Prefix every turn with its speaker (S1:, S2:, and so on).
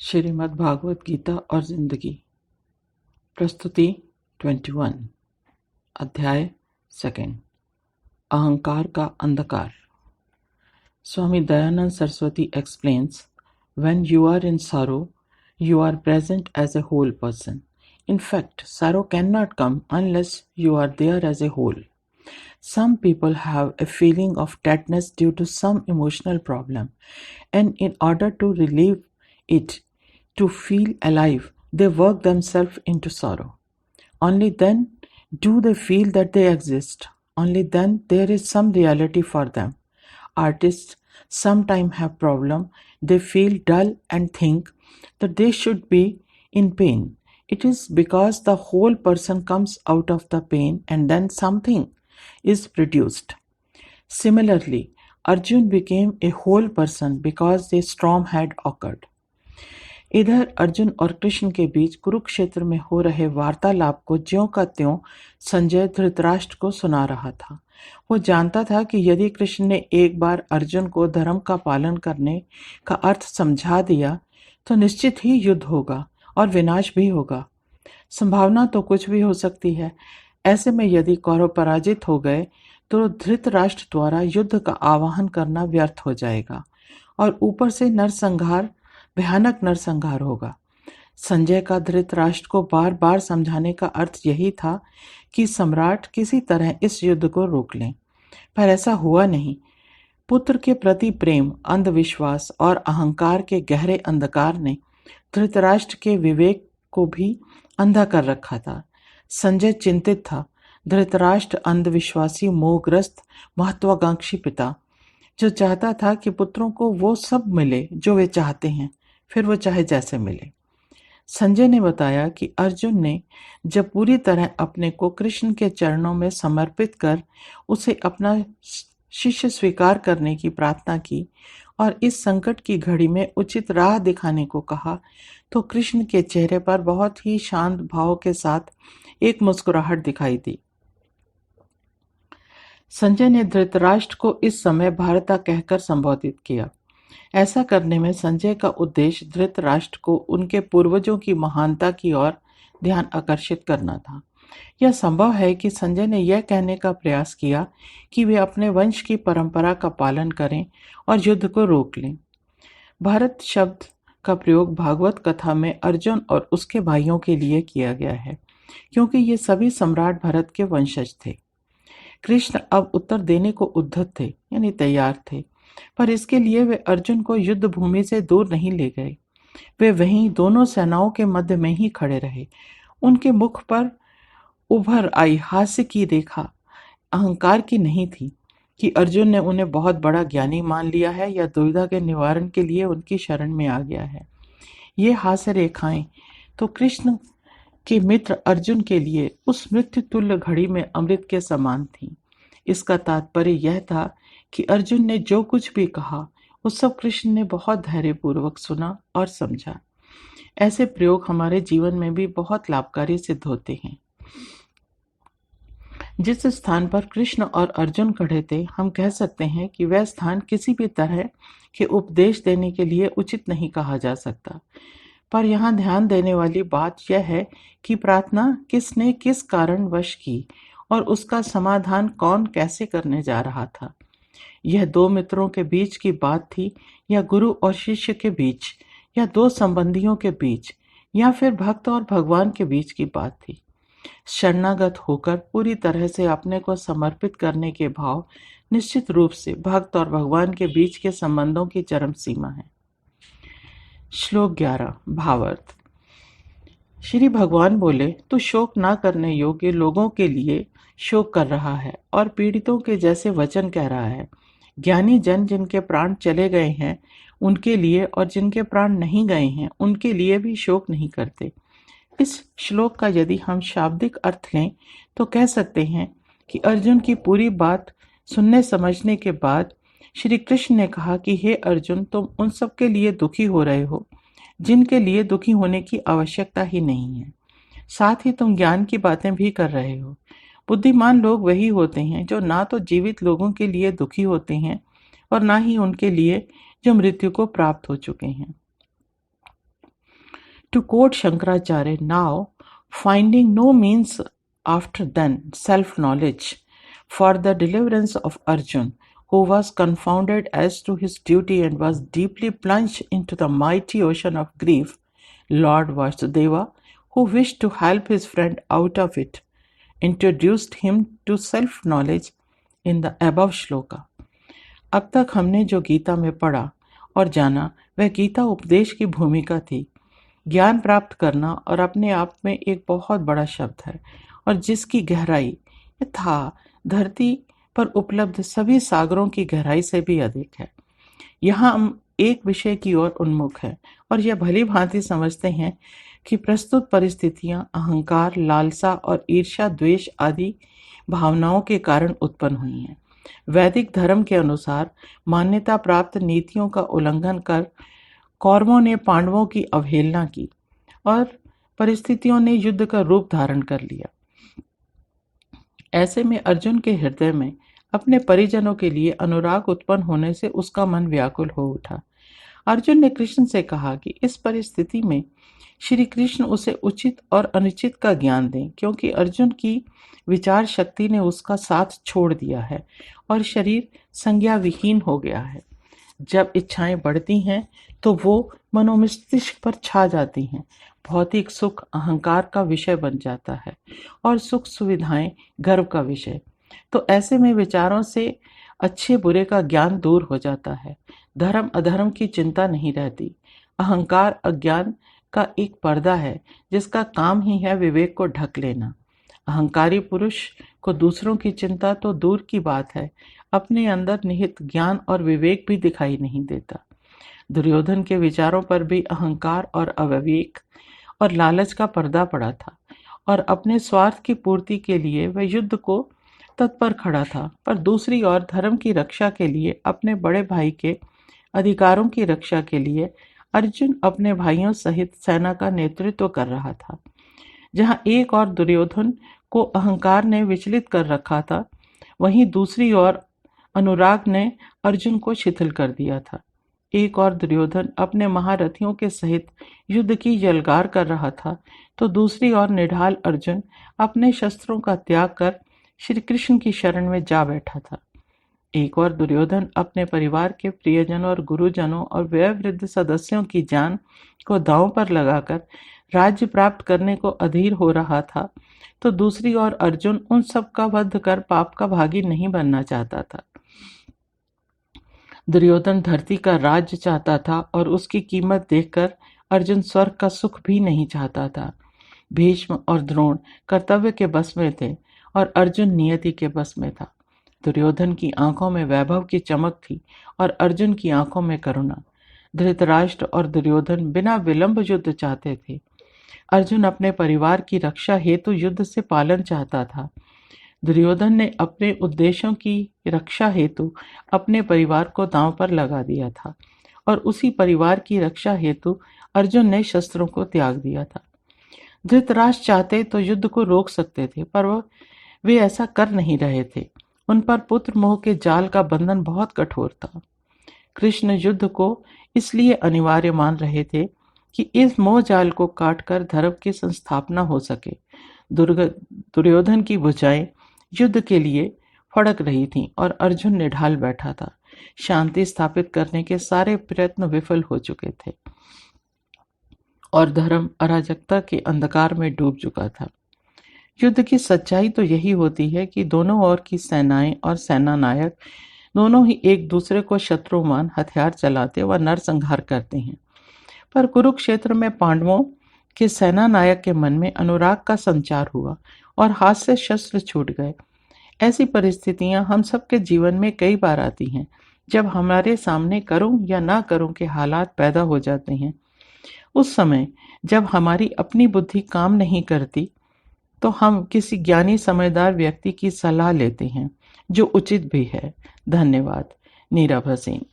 S1: श्रीमद् भागवत गीता और जिंदगी। प्रस्तुति 21। अध्याय 2। अहंकार का अंधकार। Swami Dayanand Saraswati explains, when you are in sorrow, you are present as a whole person. In fact, sorrow cannot come unless you are there as a whole. Some people have a feeling of deadness due to some emotional problem, and in order to relieve it, to feel alive, they work themselves into sorrow. Only then do they feel that they exist. Only then there is some reality for them. Artists sometimes have problem. They feel dull and think that they should be in pain. It is because the whole person comes out of the pain and then something is produced. Similarly, Arjun became a whole person because a storm had occurred. इधर अर्जुन और कृष्ण के बीच कुरुक्षेत्र में हो रहे वार्तालाप को ज्यों का त्यों संजय धृतराष्ट्र को सुना रहा था। वो जानता था कि यदि कृष्ण ने एक बार अर्जुन को धर्म का पालन करने का अर्थ समझा दिया तो निश्चित ही युद्ध होगा और विनाश भी होगा। संभावना तो कुछ भी हो सकती है। ऐसे में यदि कौरव पराजित हो गए तो धृतराष्ट्र द्वारा युद्ध का आह्वान करना व्यर्थ हो जाएगा और ऊपर से भयानक नरसंहार होगा। संजय का धृतराष्ट्र को बार बार समझाने का अर्थ यही था कि सम्राट किसी तरह इस युद्ध को रोक लें, पर ऐसा हुआ नहीं। पुत्र के प्रति प्रेम, अंधविश्वास और अहंकार के गहरे अंधकार ने धृतराष्ट्र के विवेक को भी अंधा कर रखा था। संजय चिंतित था। धृतराष्ट्र अंधविश्वासी, मोहग्रस्त, महत्वाकांक्षी पिता, जो चाहता था कि पुत्रों को वो सब मिले जो वे चाहते हैं, फिर वो चाहे जैसे मिले। संजय ने बताया कि अर्जुन ने जब पूरी तरह अपने को कृष्ण के चरणों में समर्पित कर उसे अपना शिष्य स्वीकार करने की प्रार्थना की और इस संकट की घड़ी में उचित राह दिखाने को कहा, तो कृष्ण के चेहरे पर बहुत ही शांत भाव के साथ एक मुस्कुराहट दिखाई दी। संजय ने धृतराष्ट्र को इस समय भारता कहकर संबोधित किया। ऐसा करने में संजय का उद्देश्य धृतराष्ट्र को उनके पूर्वजों की महानता की ओर ध्यान आकर्षित करना था। यह संभव है कि संजय ने यह कहने का प्रयास किया कि वे अपने वंश की परंपरा का पालन करें और युद्ध को रोक लें। भारत शब्द का प्रयोग भागवत कथा में अर्जुन और उसके भाइयों के लिए किया गया है, क्योंकि ये सभी सम्राट भरत के वंशज थे। कृष्ण अब उत्तर देने को उद्धत थे, यानी तैयार थे, पर इसके लिए वे अर्जुन को युद्ध भूमि से दूर नहीं ले गए। वे वहीं दोनों सेनाओं के मध्य में ही खड़े रहे। उनके मुख पर उभर आई हास्य की रेखा अहंकार की नहीं थी कि अर्जुन ने उन्हें बहुत बड़ा ज्ञानी मान लिया है या दुविधा के निवारण के लिए उनकी शरण में आ गया है। ये हास्य रेखाएं तो कृष्ण के मित्र अर्जुन के लिए उस मृत्यु तुल्य घड़ी में अमृत के समान थी। इसका तात्पर्य यह था कि अर्जुन ने जो कुछ भी कहा वो सब कृष्ण ने बहुत धैर्यपूर्वक सुना और समझा। ऐसे प्रयोग हमारे जीवन में भी बहुत लाभकारी सिद्ध होते हैं। जिस स्थान पर कृष्ण और अर्जुन खड़े थे, हम कह सकते हैं कि वह स्थान किसी भी तरह के उपदेश देने के लिए उचित नहीं कहा जा सकता। पर यहाँ ध्यान देने वाली बात यह है कि प्रार्थना किसने किस कारणवश की और उसका समाधान कौन कैसे करने जा रहा था। यह दो मित्रों के बीच की बात थी, या गुरु और शिष्य के बीच, या दो संबंधियों के बीच, या फिर भक्त और भगवान के बीच की बात थी। शरणागत होकर पूरी तरह से अपने को समर्पित करने के भाव निश्चित रूप से भक्त और भगवान के बीच के संबंधों की चरम सीमा है। श्लोक 11 भावार्थ। श्री भगवान बोले, तू शोक ना करने योग्य लोगों के लिए शोक कर रहा है और पीड़ितों के जैसे वचन कह रहा है। ज्ञानी जन जिनके प्राण चले गए हैं उनके लिए और जिनके प्राण नहीं गए हैं उनके लिए भी शोक नहीं करते। इस श्लोक का यदि हम शाब्दिक अर्थ लें तो कह सकते हैं कि अर्जुन की पूरी बात सुनने समझने के बाद श्री कृष्ण ने कहा कि हे अर्जुन, तुम उन सब के लिए दुखी हो रहे हो जिनके लिए दुखी होने की आवश्यकता ही नहीं है। साथ ही तुम ज्ञान की बातें भी कर रहे हो। बुद्धिमान लोग वही होते हैं जो ना तो जीवित लोगों के लिए दुखी होते हैं और ना ही उनके लिए जो मृत्यु को प्राप्त हो चुके हैं। To quote Shankaracharya, now finding no means after then self-knowledge for the deliverance of Arjun, who was confounded as to his duty and was deeply plunged into the mighty ocean of grief, Lord Vasudeva, who wished to help his friend out of it, introduced him to self-knowledge in the above shloka. अब तक हमने जो गीता में पढ़ा और जाना वह गीता उपदेश की भूमिका थी। ज्ञान प्राप्त करना और अपने आप में एक बहुत बड़ा शब्द है और जिसकी गहराई यथा धरती पर उपलब्ध सभी सागरों की गहराई से भी अधिक है। यहाँ हम एक विषय की ओर उन्मुख हैं और यह भली भांति समझते हैं कि प्रस्तुत परिस्थितियां अहंकार, लालसा और ईर्ष्या, द्वेष आदि भावनाओं के कारण उत्पन्न हुई हैं। वैदिक धर्म के अनुसार मान्यता प्राप्त नीतियों का उल्लंघन कर कौरवों ने पांडवों की अवहेलना की और परिस्थितियों ने युद्ध का रूप धारण कर लिया। ऐसे में अर्जुन के हृदय में अपने परिजनों के लिए अनुराग उत्पन्न होने से उसका मन व्याकुल हो उठा। अर्जुन ने कृष्ण से कहा कि इस परिस्थिति में श्री कृष्ण उसे उचित और अनुचित का ज्ञान दें, क्योंकि अर्जुन की विचार शक्ति ने उसका साथ छोड़ दिया है और शरीर संज्ञा विहीन हो गया है। जब इच्छाएं बढ़ती हैं तो वो मनोमस्तिष्क पर छा जाती हैं। भौतिक सुख अहंकार का विषय बन जाता है और सुख सुविधाएं गर्व का विषय। तो ऐसे में विचारों से अच्छे बुरे का ज्ञान दूर हो जाता है। धर्म अधर्म की चिंता नहीं रहती। अहंकार अज्ञान का एक पर्दा है जिसका काम ही है विवेक को ढक लेना। अहंकारी पुरुष को दूसरों की चिंता तो दूर की बात है, अपने अंदर निहित ज्ञान और विवेक भी दिखाई नहीं देता। दुर्योधन के विचारों पर भी अहंकार और अविवेक और लालच का पर्दा पड़ा था और अपने स्वार्थ की पूर्ति के लिए वह युद्ध को तत्पर खड़ा था, पर दूसरी ओर धर्म की रक्षा के लिए, अपने बड़े भाई के अधिकारों की रक्षा के लिए अर्जुन अपने भाइयों सहित सेना का नेतृत्व कर रहा था। जहां एक और दुर्योधन को अहंकार ने विचलित कर रखा था, वहीं दूसरी ओर अनुराग ने अर्जुन को शिथिल कर दिया था। एक और दुर्योधन अपने महारथियों के सहित युद्ध की यलगार कर रहा था, तो दूसरी ओर निढाल अर्जुन अपने शस्त्रों का त्याग कर श्री कृष्ण की शरण में जा बैठा था। एक और दुर्योधन अपने परिवार के प्रियजनों और गुरुजनों और वयोवृद्ध सदस्यों की जान को दांव पर लगाकर राज्य प्राप्त करने को अधीर हो रहा था, तो दूसरी ओर अर्जुन उन सब का वध कर पाप का भागी नहीं बनना चाहता था। दुर्योधन धरती का राज्य चाहता था और उसकी कीमत देखकर अर्जुन स्वर्ग का सुख भी नहीं चाहता था। भीष्म और द्रोण कर्तव्य के बस में थे और अर्जुन नियति के बस में था। दुर्योधन की आंखों में वैभव की चमक थी और अर्जुन की आंखों में करुणा। धृतराष्ट्र और दुर्योधन बिना विलंब युद्ध चाहते थे। अर्जुन अपने परिवार की रक्षा हेतु युद्ध से पालन चाहता था। दुर्योधन ने अपने उद्देश्यों की रक्षा हेतु अपने परिवार को दांव पर लगा दिया था और उसी परिवार की रक्षा हेतु अर्जुन ने शस्त्रों को त्याग दिया था। धृतराष्ट्र चाहते तो युद्ध को रोक सकते थे, पर वे ऐसा कर नहीं रहे थे। उन पर पुत्र मोह के जाल का बंधन बहुत कठोर था। कृष्ण युद्ध को इसलिए अनिवार्य मान रहे थे कि इस मोह जाल को काटकर धर्म की संस्थापना हो सके। दुर्योधन की भुजाएं युद्ध के लिए फड़क रही थीं और अर्जुन निढाल बैठा था। शांति स्थापित करने के सारे प्रयत्न विफल हो चुके थे और धर्म अराजकता के अंधकार में डूब चुका था। युद्ध की सच्चाई तो यही होती है कि दोनों ओर की सेनाएं और सेना नायक दोनों ही एक दूसरे को शत्रु मान हथियार चलाते व नरसंहार करते हैं। पर कुरुक्षेत्र में पांडवों के सेना नायक के मन में अनुराग का संचार हुआ और हाथ से शस्त्र छूट गए। ऐसी परिस्थितियां हम सबके जीवन में कई बार आती हैं, जब हमारे सामने करूं या ना करूं के हालात पैदा हो जाते हैं। उस समय जब हमारी अपनी बुद्धि काम नहीं करती, तो हम किसी ज्ञानी समझदार व्यक्ति की सलाह लेते हैं, जो उचित भी है। धन्यवाद। नीरा भसीन।